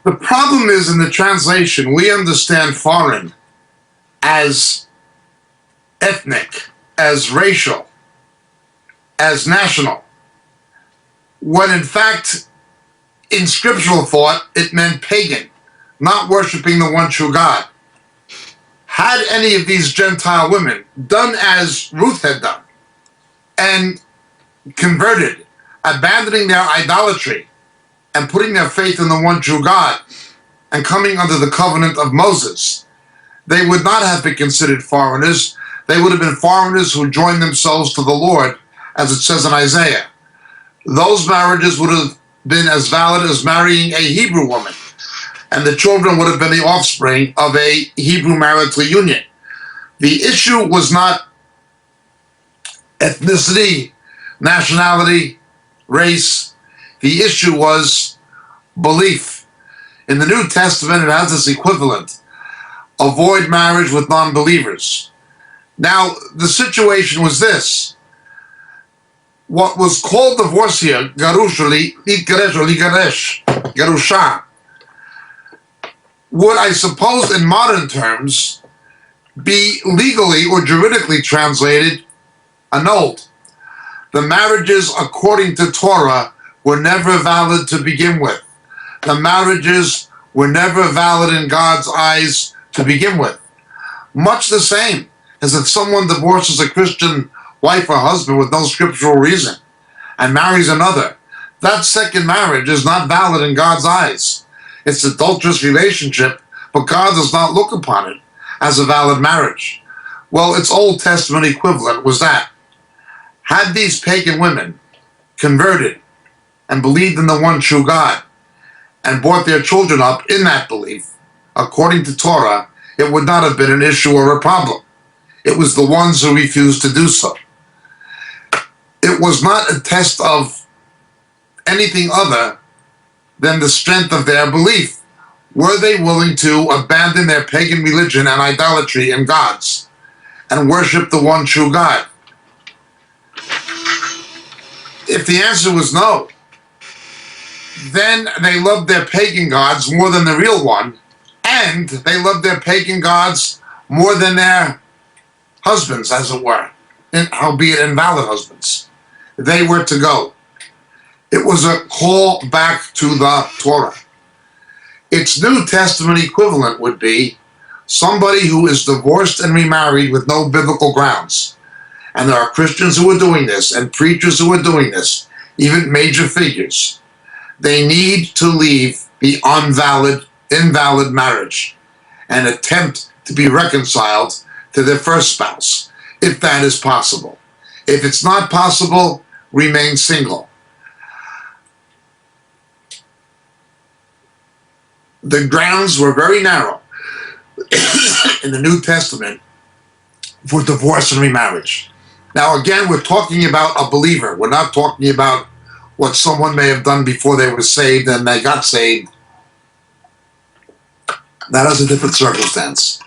The problem is in the translation, we understand foreign as ethnic, as racial, as national, when in fact, in scriptural thought, it meant pagan, not worshiping the one true God. Had any of these Gentile women done as Ruth had done and converted, abandoning their idolatry and putting their faith in the one true God and coming under the covenant of Moses, they would not have been considered foreigners. They would have been foreigners who joined themselves to the Lord, as it says in Isaiah. Those marriages would have been as valid as marrying a Hebrew woman, and the children would have been the offspring of a Hebrew marital union. The issue was not ethnicity, nationality, race. The issue was belief. In the New Testament, it has this equivalent: avoid marriage with non-believers. Now, the situation was this. What was called divorce here, garusha, would, I suppose, in modern terms, be legally or juridically translated annulled. The marriages, according to Torah, were never valid to begin with. The marriages were never valid in God's eyes to begin with. Much the same as if someone divorces a Christian wife or husband with no scriptural reason and marries another. That second marriage is not valid in God's eyes. It's an adulterous relationship, but God does not look upon it as a valid marriage. Well, its Old Testament equivalent was that. Had these pagan women converted and believed in the one true God and brought their children up in that belief, according to Torah, it would not have been an issue or a problem. It was the ones who refused to do so. It was not a test of anything other than the strength of their belief. Were they willing to abandon their pagan religion and idolatry and gods and worship the one true God? If the answer was no, then they loved their pagan gods more than the real one, and they loved their pagan gods more than their husbands, as it were, albeit invalid husbands. They were to go. It was a call back to the Torah. Its New Testament equivalent would be somebody who is divorced and remarried with no biblical grounds. And there are Christians who are doing this and preachers who are doing this, even major figures. They need to leave the invalid marriage and attempt to be reconciled to their first spouse, if that is possible. If it's not possible, remain single. The grounds were very narrow in the New Testament for divorce and remarriage. Now, again, we're talking about a believer. We're not talking about what someone may have done before they were saved and they got saved. That is a different circumstance.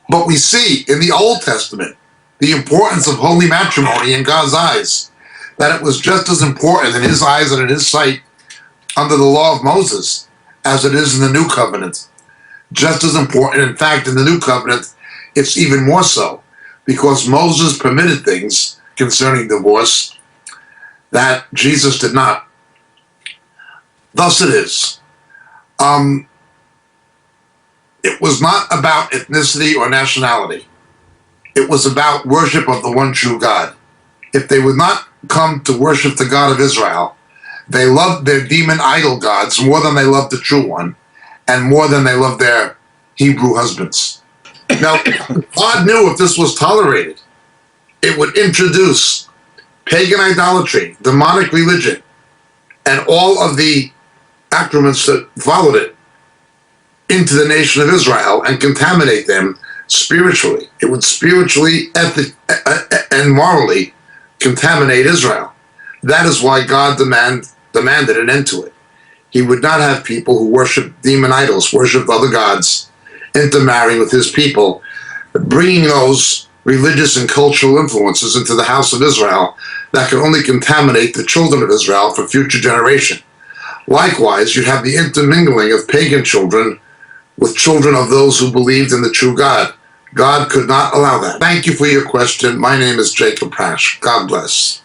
But we see in the Old Testament the importance of holy matrimony in God's eyes, that it was just as important in his eyes and in his sight under the law of Moses as it is in the New Covenant. Just as important. In fact, in the New Covenant, it's even more so, because Moses permitted things concerning divorce that Jesus did not. Thus it is. It was not about ethnicity or nationality. It was about worship of the one true God. If they would not come to worship the God of Israel, they loved their demon idol gods more than they loved the true one, and more than they loved their Hebrew husbands. Now, God knew if this was tolerated, it would introduce pagan idolatry, demonic religion, and all of the accoutrements that followed it into the nation of Israel and contaminate them spiritually. It would spiritually and morally contaminate Israel. That is why God demanded an end to it. He would not have people who worshiped demon idols, worshiped other gods, intermarrying with his people, bringing those religious and cultural influences into the house of Israel that could only contaminate the children of Israel for future generation. Likewise, you have the intermingling of pagan children with children of those who believed in the true God. God could not allow that. Thank you for your question. My name is Jacob Prasch. God bless.